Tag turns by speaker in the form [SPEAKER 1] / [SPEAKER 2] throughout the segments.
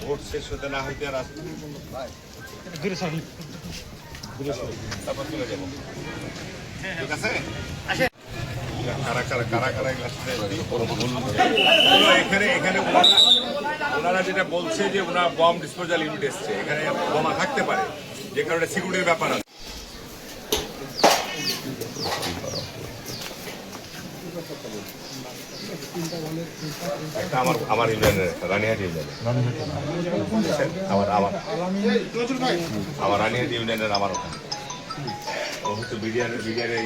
[SPEAKER 1] Vote শেষ হতে না হইতে আর তারপর চলে যাবো। ঠিক আছে, এখানে ওনারা যেটা বলছে যে ওনারা বম ডিসপোজাল ইউনিট এসছে, এখানে বোমা থাকতে পারে, যে কারণে সিকিউরিটির ব্যাপার আছে। একটা আমার ইউনিয়নের রানিহাট ইউনিয়নের আমার রানিহাট ইউনিয়নের আমার ওখানে ও হচ্ছে বিডিআর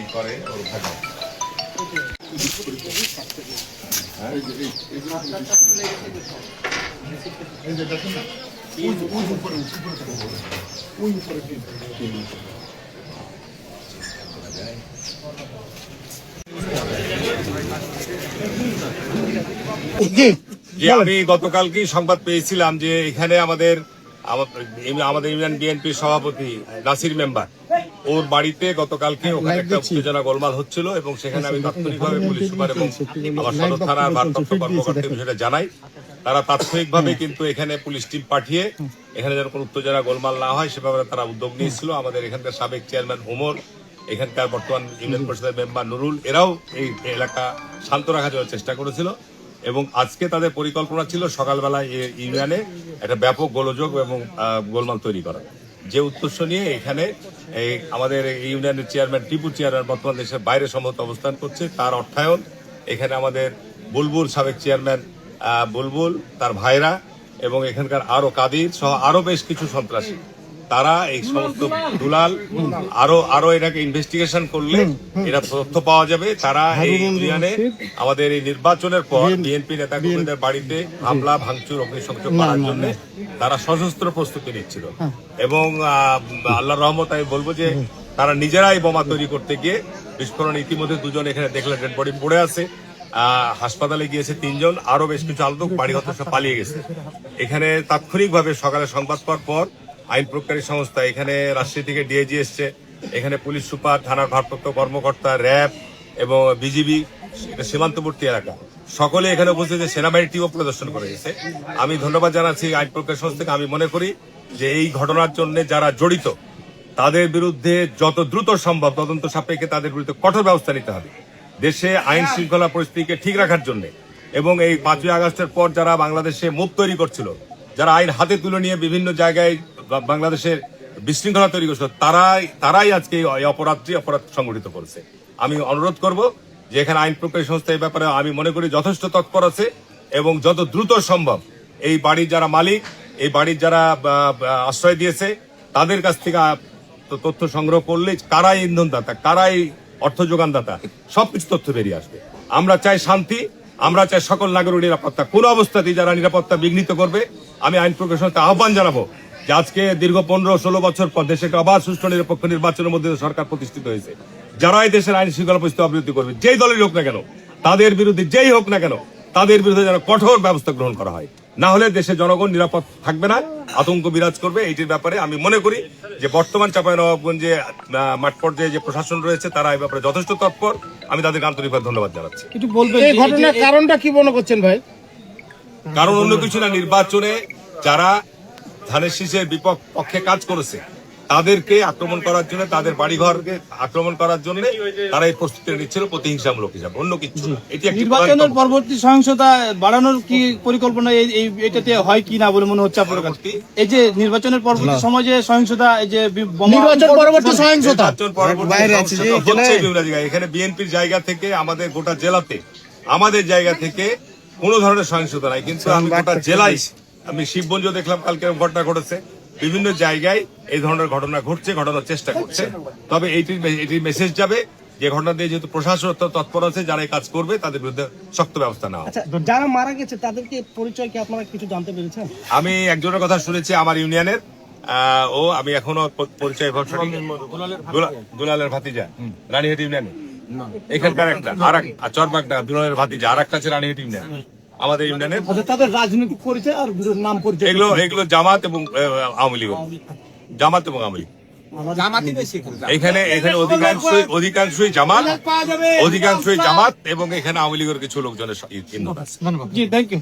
[SPEAKER 1] ই করে ওর ভাগে। আমি গতকালকে সংবাদ পেয়েছিলাম যে এখানে আমাদের ইউনিয়ন বিএনপির সভাপতি নাসির মেম্বার, ওর বাড়িতে গতকালকে ওখানে একটা উত্তেজনা গোলমাল হচ্ছিল এবং সেখানে আমি তাৎক্ষণিকভাবে পুলিশ সুপার এবং আমার সদর থানার ভারপ্রাপ্ত কর্মকর্তাকে বিষয়টা জানাই। তারা তাৎক্ষণিকভাবে কিন্তু এখানে পুলিশ টিম পাঠিয়ে এখানে যেন কোনো উত্তেজনা গোলমাল না হয় সে ব্যাপারে তারা উদ্যোগ নিয়েছিল। আমাদের এখানকার সাবেক চেয়ারম্যান ওমর, এখানকার বর্তমান ইউনিয়ন পরিষদের মেম্বার নুরুল, এরাও এই এলাকা শান্ত রাখার জন্য চেষ্টা করেছিল এবং আজকে তাদের পরিকল্পনা ছিল সকালবেলায় ইউনিয়নে একটা ব্যাপক গোলযোগ এবং গোলমাল তৈরি করা। যে উদ্দেশ্য নিয়ে এখানে আমাদের ইউনিয়নের চেয়ারম্যান টিপু চেয়ারম্যান বর্তমান দেশের বাইরে সম্ভবত অবস্থান করছে, তার অর্থায়ন এখানে আমাদের বুলবুল সাবেক চেয়ারম্যান বুলবুল, তার ভাইরা এবং এখানকার আরো কাদির সহ আরো বেশ কিছু সন্ত্রাসী, তারা এই সমস্ত দুলাল আরো এটাকে ইনভেস্টিগেশন করলে এটা তথ্য পাওয়া যাবে। তারা এই ইউনিয়নে আমাদের এই নির্বাচনের পর বিএনপি নেতাকর্মীদের বাড়িতে হামলা ভাঙচুর অগ্নিসংযোগ করার জন্য তারা সশস্ত্র প্রস্তুতি নিচ্ছিল এবং আল্লাহর রহমত আমি বলবো যে তারা নিজেরাই বোমা তৈরি করতে গিয়ে বিস্ফোরণ ইতিমধ্যে দুজন এখানে দেখলেন ডেড বডি পড়ে আছে, হাসপাতালে গিয়েছে 3 জন, আরো বেশ কিছু আলোচক বাড়ি হতে সব পালিয়ে গেছে। এখানে তাৎক্ষণিকভাবে সকালে সংবাদ পাওয়ার পর আইন প্রয়োগকারী সংস্থা, এখানে রাজশাহী থেকে ডিআইজি এসছে, এখানে পুলিশ সুপার, থানার ভারপ্রাপ্ত কর্মকর্তা, র্যাব এবং বিজিবি, সীমান্তবর্তী এলাকা সকলে এখানে উপস্থিত, সেনাবাহিনী টিমও পরিদর্শন করে গেছে। আমি ধন্যবাদ জানাচ্ছি আইন প্রয়োগকারী সংস্থাকে। আমি মনে করি যে এই ঘটনার জন্য যারা জড়িত তাদের বিরুদ্ধে যত দ্রুত সম্ভব তদন্ত সাপেক্ষে তাদের বিরুদ্ধে কঠোর ব্যবস্থা নিতে হবে দেশে আইন শৃঙ্খলা পরিস্থিতিকে ঠিক রাখার জন্য। এবং এই 5ই আগস্টের পর যারা বাংলাদেশে মুভ তৈরি করছিল, যারা আইন হাতে তুলে নিয়ে বিভিন্ন জায়গায় বাংলাদেশের বিশৃঙ্খলা তৈরি করছিল, তারাই আজকে এই অপরাধ সংগঠিত করেছে। আমি অনুরোধ করব যে এখানে আইন প্রয়োগকারী সংস্থা এই ব্যাপারে আমি মনে করি যথেষ্ট তৎপর আছে এবং যত দ্রুত সম্ভব এই বাড়ির যারা মালিক, এই বাড়ির যারা আশ্রয় দিয়েছে তাদের কাছ থেকে তথ্য সংগ্রহ করলে কারাই ইন্ধনদাতা, কারাই অর্থ যোগানদাতা, সবকিছু তথ্য বেরিয়ে আসবে। আমরা চাই শান্তি, আমরা চাই সকল নাগরিক নিরাপত্তা। কোন অবস্থাতেই যারা নিরাপত্তা বিঘ্নিত করবে আমি আইন প্রয়োগকারী সংস্থা আহ্বান জানাবো যে আজকে দীর্ঘ 15-16 বছর পর দেশে একটা অবাধ সুষ্ঠু নিরপেক্ষ নির্বাচনের মধ্যে সরকার প্রতিষ্ঠিত হয়েছে। যারা এই দেশের আইন শৃঙ্খলা পরিস্থিতি অবনতি করবে, যেই দলের হোক না কেন, তাদের বিরুদ্ধে যেই হোক না কেন, তাদের বিরুদ্ধে যেন কঠোর ব্যবস্থা গ্রহণ করা হয়, না হলে দেশে জনগণ নিরাপদ থাকবে না, আতঙ্ক বিরাজ করবে। এইটির ব্যাপারে আমি মনে করি যে বর্তমান চাঁপাইনবাবগঞ্জে মাঠ পর্যায়ে যে প্রশাসন রয়েছে তারা এই ব্যাপারে যথেষ্ট তৎপর। আমি তাদেরকে আন্তরিকভাবে ধন্যবাদ জানাচ্ছি।
[SPEAKER 2] এই ঘটনার কারণটা কি মনে করছেন ভাই?
[SPEAKER 1] কারণ অন্য কিছু না, নির্বাচনে যারা ধানের শীষের পক্ষে কাজ করেছে তাদেরকে আক্রমণ করার জন্য, তাদের বাড়িঘরকে আক্রমণ করার জন্য তারা এই প্রস্তুতি নিচ্ছিল প্রতিহিংসামূলক হিসাবে, অন্য কিছু। এটি
[SPEAKER 2] নির্বাচনের পরবর্তী সহিংসতা বাড়ানোর কি পরিকল্পনা এটাতে হয় কি না বলে মনে হচ্ছে আপনার কাছে? এই যে নির্বাচনের পরবর্তী সময় যে সহিংসতা, এই যে
[SPEAKER 3] নির্বাচন পরবর্তী সহিংসতা
[SPEAKER 1] এখানে বিএনপির জায়গা থেকে আমাদের গোটা জেলাতে, আমাদের জায়গা থেকে কোনো ধরনের সহিংসতা নাই, কিন্তু আমি গোটা জেলায়, আমি শিবগঞ্জ দেখলাম কালকে ঘটনা ঘটেছে, বিভিন্ন জায়গায় এই ধরনের ঘটনা ঘটছে, ঘটানোর চেষ্টা করছে। তবে এটির মেসেজ যাবে যে ঘটনা দিয়ে যেহেতু প্রশাসন তৎপর আছে, যারা এই কাজ করবে তাদের বিরুদ্ধে শক্ত ব্যবস্থা নেওয়া।
[SPEAKER 3] যারা মারা গেছে তাদেরকে পরিচয় কি আপনারা কিছু জানতে পেরেছেন?
[SPEAKER 1] আমি একজনের কথা শুনেছি আমার ইউনিয়নের, আমি এখনো পরিচয় দুলালের ভাতিজা রানীহাট ইউনিয়নে, এখানকার একটা আর চরবাগডা দুলালের ভাতিজা, আর একটা আছে রানীহাট ইউনিয়ন আমাদের ইউনিয়নের।
[SPEAKER 3] তাদের রাজনৈতিক পরিচয় আর নাম পরিচয়
[SPEAKER 1] এগুলো জামাত এবং আওয়ামী লীগ, জামাত এবং আওয়ামী লীগ। এখানে অধিকাংশই জামাত এবং এখানে আওয়ামী লীগের কিছু লোকজনের।
[SPEAKER 2] জি, থ্যাংক ইউ।